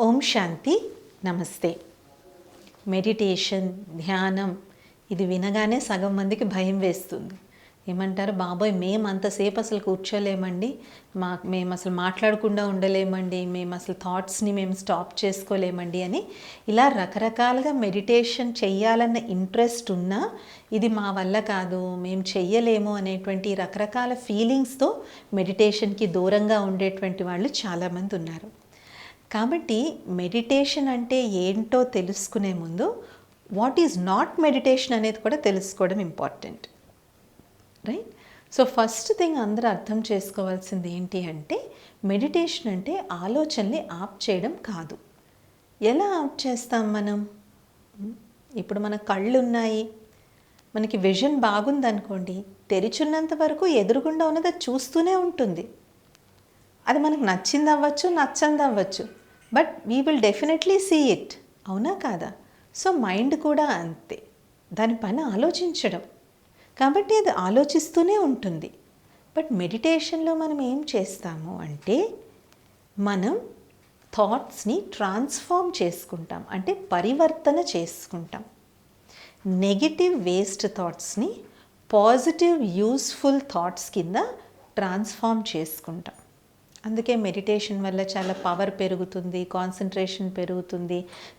ఓం శాంతి. నమస్తే. మెడిటేషన్, ధ్యానం ఇది వినగానే సగం మందికి భయం వేస్తుంది. ఏమంటారు, బాబోయ్ మేము అంతసేపు అసలు కూర్చోలేమండి, మేము అసలు మాట్లాడకుండా ఉండలేమండి, మేము అసలు థాట్స్ని మేము స్టాప్ చేసుకోలేమండి అని ఇలా రకరకాలుగా మెడిటేషన్ చెయ్యాలన్న ఇంట్రెస్ట్ ఉన్నా ఇది మా వల్ల కాదు, మేము చెయ్యలేము అనేటువంటి రకరకాల ఫీలింగ్స్తో మెడిటేషన్కి దూరంగా ఉండేటువంటి వాళ్ళు చాలామంది ఉన్నారు. కాబట్టి మెడిటేషన్ అంటే ఏంటో తెలుసుకునే ముందు వాట్ ఈజ్ నాట్ మెడిటేషన్ అనేది కూడా తెలుసుకోవడం important, right? So first thing అందరూ అర్థం చేసుకోవాల్సింది ఏంటి అంటే, మెడిటేషన్ అంటే ఆలోచనని ఆప్ చేయడం కాదు. ఎలా ఆప్ చేస్తాం మనం? ఇప్పుడు మన కళ్ళు ఉన్నాయి, మనకి విజన్ బాగుందనుకోండి, తెరిచున్నంత వరకు ఎదురుగుండా ఉన్నది అది చూస్తూనే ఉంటుంది. అది మనకు నచ్చింది అవ్వచ్చు, నచ్చంది అవ్వచ్చు, but we will definitely see it. అవునా కాదా? సో మైండ్ కూడా అంతే, దాని పైన ఆలోచించడం, కాబట్టి అది ఆలోచిస్తూనే ఉంటుంది. బట్ మెడిటేషన్లో మనం ఏం చేస్తాము అంటే, మనం థాట్స్ని ట్రాన్స్ఫార్మ్ చేసుకుంటాం, అంటే పరివర్తన చేసుకుంటాం. నెగిటివ్ వేస్ట్ థాట్స్ని పాజిటివ్ యూస్ఫుల్ థాట్స్ కింద ట్రాన్స్ఫార్మ్ చేసుకుంటాం. అందుకే మెడిటేషన్ వల్ల చాలా పవర్ పెరుగుతుంది, కాన్సన్ట్రేషన్ పెరుగుతుంది,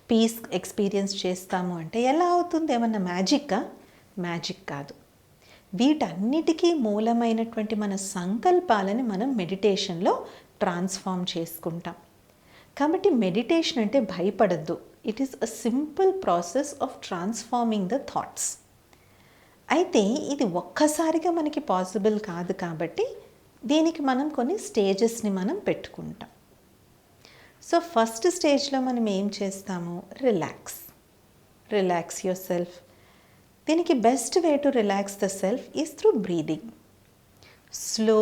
పీస్ ఎక్స్పీరియన్స్ చేస్తాము అంటే ఎలా అవుతుంది? ఏమన్నా మ్యాజిక్కా? మ్యాజిక్ కాదు. వీటన్నిటికీ మూలమైనటువంటి మన సంకల్పాలని మనం మెడిటేషన్లో ట్రాన్స్ఫార్మ్ చేసుకుంటాం. కాబట్టి మెడిటేషన్ అంటే భయపడద్దు. It is a simple process of transforming the thoughts. అయితే ఇది ఒక్కసారిగా మనకి పాసిబుల్ కాదు, కాబట్టి దీనికి మనం కొన్ని స్టేజెస్ని మనం పెట్టుకుంటాం. సో ఫస్ట్ స్టేజ్లో మనం ఏం చేస్తాము? Relax yourself. దీనికి best way to relax the self is through breathing. Slow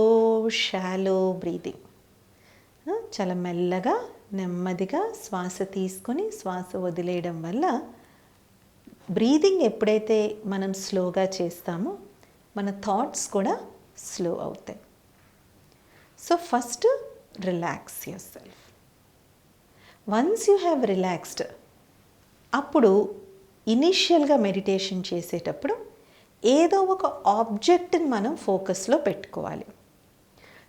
shallow breathing. చాలా మెల్లగా నెమ్మదిగా శ్వాస తీసుకొని శ్వాస వదిలేయడం వల్ల, బ్రీదింగ్ ఎప్పుడైతే మనం స్లోగా చేస్తామో మన థాట్స్ కూడా స్లో అవుతాయి. So first relax your self. Once you have relaxed, అప్పుడు ఇనీషియల్గా మెడిటేషన్ చేసేటప్పుడు ఏదో ఒక ఆబ్జెక్ట్ని మనం ఫోకస్లో పెట్టుకోవాలి.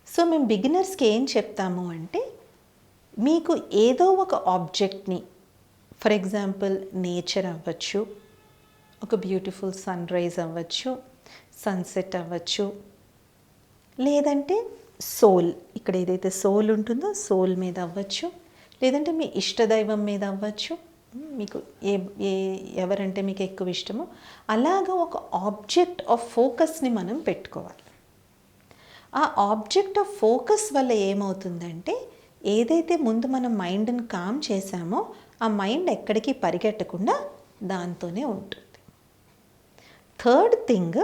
సో మేము బిగినర్స్కి ఏం చెప్తాము అంటే, మీకు ఏదో ఒక ఆబ్జెక్ట్ని, ఫర్ ఎగ్జాంపుల్ నేచర్ అవ్వచ్చు, ఒక బ్యూటిఫుల్ సన్ రైజ్ అవ్వచ్చు, సన్సెట్ అవ్వచ్చు, లేదంటే సోల్, ఇక్కడ ఏదైతే సోల్ ఉంటుందో సోల్ మీద అవ్వచ్చు, లేదంటే మీ ఇష్టదైవం మీద అవ్వచ్చు, మీకు ఎవరంటే మీకు ఎక్కువ ఇష్టమో అలాగా ఒక ఆబ్జెక్ట్ ఆఫ్ ఫోకస్ని మనం పెట్టుకోవాలి. ఆ ఆబ్జెక్ట్ ఆఫ్ ఫోకస్ వల్ల ఏమవుతుందంటే, ఏదైతే ముందు మనం మైండ్ని కామ్ చేశామో ఆ మైండ్ ఎక్కడికి పరిగెట్టకుండా దాంతోనే ఉంటుంది. థర్డ్ థింగ్,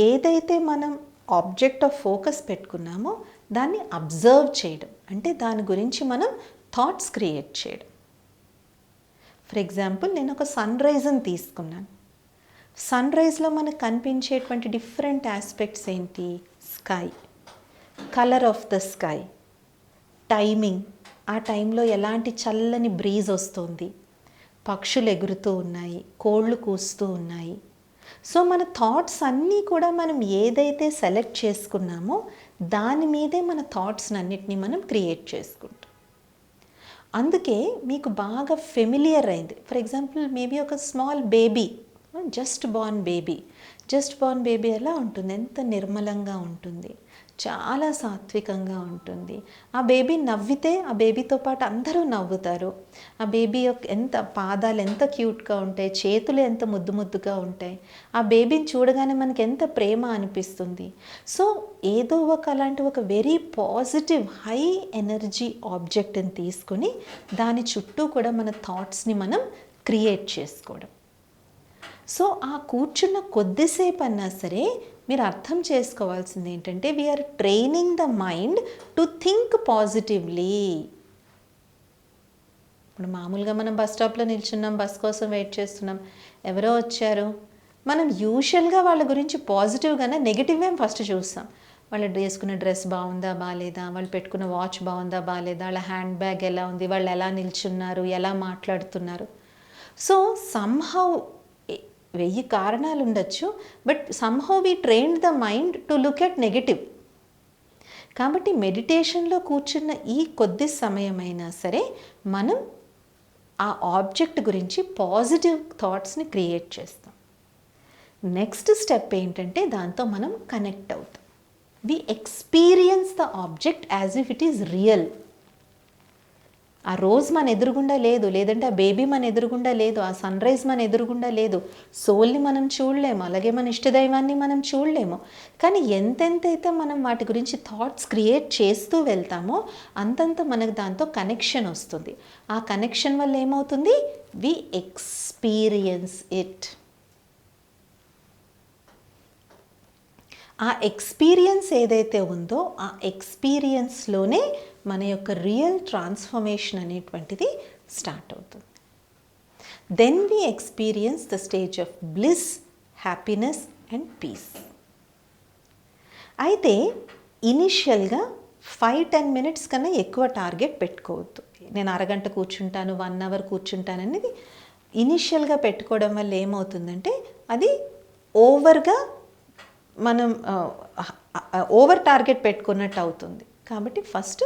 ఏదైతే మనం ఆబ్జెక్ట్ ఆఫ్ ఫోకస్ పెట్టుకున్నామో దాన్ని అబ్జర్వ్ చేయడం, అంటే దాని గురించి మనం థాట్స్ క్రియేట్ చేయడం. ఫర్ ఎగ్జాంపుల్, నేను ఒక సన్ రైజ్ని తీసుకున్నాను. సన్ రైజ్లో మనకు కనిపించేటువంటి డిఫరెంట్ ఆస్పెక్ట్స్ ఏంటి? Sky, colour of the sky, timing, ఆ టైంలో ఎలాంటి చల్లని బ్రీజ్ వస్తుంది, పక్షులు ఎగురుతూ ఉన్నాయి, కోళ్ళు కూస్తూ ఉన్నాయి. సో మన థాట్స్ అన్నీ కూడా మనం ఏదైతే సెలెక్ట్ చేసుకున్నామో దాని మీదే మన థాట్స్ని అన్నిటినీ మనం క్రియేట్ చేసుకుంటాం. అందుకే మీకు బాగా ఫెమిలియర్ అయింది. ఫర్ ఎగ్జాంపుల్, మేబీ ఒక small baby, just born baby ఎలా ఉంటుంది? ఎంత నిర్మలంగా ఉంటుంది, చాలా సాత్వికంగా ఉంటుంది. ఆ బేబీ నవ్వితే ఆ బేబీతో పాటు అందరూ నవ్వుతారు. ఆ బేబీ యొక్క పాదాలు ఎంత క్యూట్గా ఉంటాయి, చేతులు ఎంత ముద్దుగా ఉంటాయి. ఆ బేబీని చూడగానే మనకి ఎంత ప్రేమ అనిపిస్తుంది. సో ఏదో అలాంటి ఒక వెరీ పాజిటివ్ హై ఎనర్జీ ఆబ్జెక్ట్ని తీసుకొని దాని చుట్టూ కూడా మన థాట్స్ని మనం క్రియేట్ చేసుకోవడం. సో ఆ కూర్చున్న కొద్దిసేపు అన్నా సరే మీరు అర్థం చేసుకోవాల్సింది ఏంటంటే, we are training the mind to think positively. ఇప్పుడు మామూలుగా మనం బస్ స్టాప్లో నిల్చున్నాం, బస్ కోసం వెయిట్ చేస్తున్నాం, ఎవరో వచ్చారు, మనం యూజువల్గా వాళ్ళ గురించి పాజిటివ్గానే నెగిటివ్ ఏం ఫస్ట్ చూస్తాం. వాళ్ళు వేసుకున్న డ్రెస్ బాగుందా బాగాలేదా, వాళ్ళు పెట్టుకున్న వాచ్ బాగుందా బాగాలేదా, వాళ్ళ హ్యాండ్ బ్యాగ్ ఎలా ఉంది, వాళ్ళు ఎలా నిల్చున్నారు, ఎలా మాట్లాడుతున్నారు. సో సమ్హౌ 1000 కారణాలు ఉండొచ్చు, but somehow we train the mind to look at negative. కాబట్టి మెడిటేషన్లో కూర్చున్న ఈ కొద్ది సమయమైనా సరే మనం ఆ ఆబ్జెక్ట్ గురించి పాజిటివ్ థాట్స్ని క్రియేట్ చేస్తాం. నెక్స్ట్ స్టెప్ ఏంటంటే దాంతో మనం కనెక్ట్ అవుతాం. We experience the object as if it is real. ఆ రోజ్ మన ఎదురుగుండా లేదు, లేదంటే ఆ బేబీ మన ఎదురుగుండా లేదు, ఆ సన్ రైజ్ మన ఎదురుగుండా లేదు, సోల్ని మనం చూడలేము, అలాగే మన ఇష్టదైవాన్ని మనం చూడలేము. కానీ ఎంతెంతైతే మనం వాటి గురించి థాట్స్ క్రియేట్ చేస్తూ వెళ్తామో అంతంత మనకు దాంతో కనెక్షన్ వస్తుంది. ఆ కనెక్షన్ వల్ల ఏమవుతుంది, వి ఎక్స్పీరియన్స్ ఇట్. ఆ ఎక్స్పీరియన్స్ ఏదైతే ఉందో ఆ ఎక్స్పీరియన్స్లోనే మన యొక్క రియల్ ట్రాన్స్ఫర్మేషన్ అనేటువంటిది స్టార్ట్ అవుతుంది. Then we experience the stage of bliss, happiness and peace. అయితే ఇనిషియల్గా 5-10 మినిట్స్ కన్నా ఎక్కువ టార్గెట్ పెట్టుకోవద్దు. నేను అరగంట కూర్చుంటాను, 1 అవర్ కూర్చుంటాను అనేది ఇనిషియల్గా పెట్టుకోవడం వల్ల ఏమవుతుందంటే అది ఓవర్గా మనం ఓవర్ టార్గెట్ పెట్టుకున్నట్టు అవుతుంది. కాబట్టి ఫస్ట్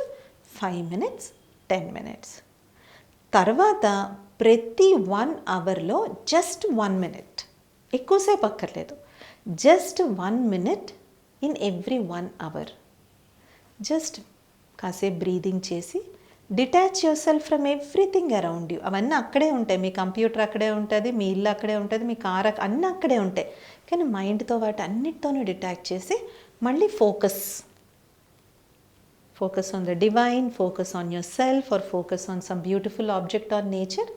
5 మినిట్స్, 10 మినిట్స్, తర్వాత ప్రతి 1 అవర్లో జస్ట్ 1 మినిట్, ఎక్కువసేపు అక్కర్లేదు, just 1 minute in every 1 hour just కాసేపు బ్రీదింగ్ చేసి detach yourself from everything around you. అవన్నీ అక్కడే ఉంటాయి, మీ కంప్యూటర్ అక్కడే ఉంటుంది, మీ ఇల్లు అక్కడే ఉంటుంది, మీ కార్ అన్నీ అక్కడే ఉంటాయి. కానీ మైండ్తో వాటి అన్నిటితోనూ డిటాచ్ చేసి మళ్ళీ focus on the divine, focus on yourself or focus on some beautiful object or nature.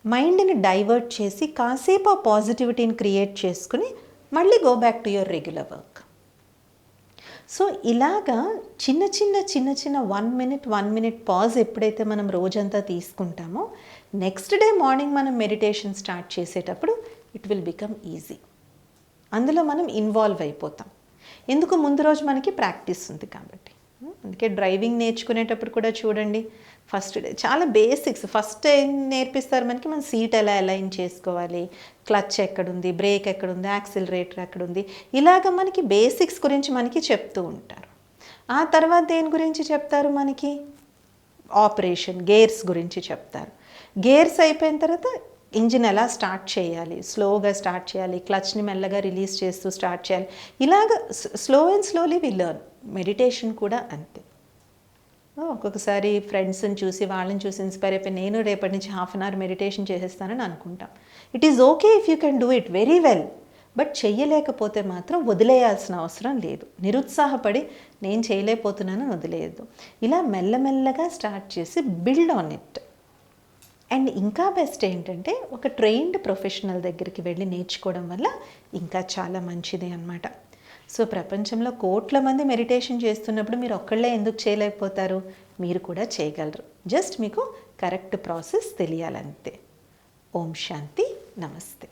మైండ్ని డైవర్ట్ చేసి కాసేపు ఆ పాజిటివిటీని క్రియేట్ చేసుకుని మళ్ళీ go back to your regular work. So ఇలాగా చిన్న చిన్న 1 మినిట్ పాజ్ ఎప్పుడైతే మనం రోజంతా తీసుకుంటామో నెక్స్ట్ డే మార్నింగ్ మనం మెడిటేషన్ స్టార్ట్ చేసేటప్పుడు ఇట్ విల్ బికమ్ ఈజీ. అందులో మనం ఇన్వాల్వ్ అయిపోతాం. ఎందుకు, ముందు రోజు మనకి ప్రాక్టీస్ ఉంది కాబట్టి. అందుకే డ్రైవింగ్ నేర్చుకునేటప్పుడు కూడా చూడండి, ఫస్ట్ డే చాలా బేసిక్స్ ఫస్ట్ ఏం నేర్పిస్తారు మనకి, మన సీట్ ఎలా అలైన్ చేసుకోవాలి, క్లచ్ ఎక్కడుంది, బ్రేక్ ఎక్కడుంది, యాక్సిలరేటర్ ఎక్కడుంది, ఇలాగ మనకి బేసిక్స్ గురించి మనకి చెప్తూ ఉంటారు. ఆ తర్వాత దేని గురించి చెప్తారు మనకి, ఆపరేషన్ గేర్స్ గురించి చెప్తారు. గేర్స్ అయిపోయిన తర్వాత ఇంజిన్ ఎలా స్టార్ట్ చేయాలి, స్లోగా స్టార్ట్ చేయాలి, క్లచ్ని మెల్లగా రిలీజ్ చేస్తూ స్టార్ట్ చేయాలి, ఇలాగ slow and slowly we learn. Meditation కూడా అంతే. ఒక్కొక్కసారి ఫ్రెండ్స్ని చూసి వాళ్ళని చూసి ఇన్స్పైర్ అయిపోయి నేను రేపటి నుంచి 1/2 అవర్ మెడిటేషన్ చేసేస్తానని అనుకుంటాం. It is okay if you can do it very well, but చెయ్యలేకపోతే మాత్రం వదిలేయాల్సిన అవసరం లేదు. నిరుత్సాహపడి నేను చేయలేకపోతున్నానని వదిలేయద్దు. ఇలా మెల్లమెల్లగా స్టార్ట్ చేసి బిల్డ్ ఆన్ ఇట్. అండ్ ఇంకా బెస్ట్ ఏంటంటే ఒక ట్రైన్డ్ ప్రొఫెషనల్ దగ్గరికి వెళ్ళి నేర్చుకోవడం వల్ల ఇంకా చాలా మంచిది అన్నమాట. సో ప్రపంచంలో కోట్ల మంది మెడిటేషన్ చేస్తున్నప్పుడు మీరు ఒక్కళ్ళే ఎందుకు చేయలేకపోతారు, మీరు కూడా చేయగలరు. జస్ట్ మీకు కరెక్ట్ ప్రాసెస్ తెలియాలంతే. ఓం శాంతి, నమస్తే.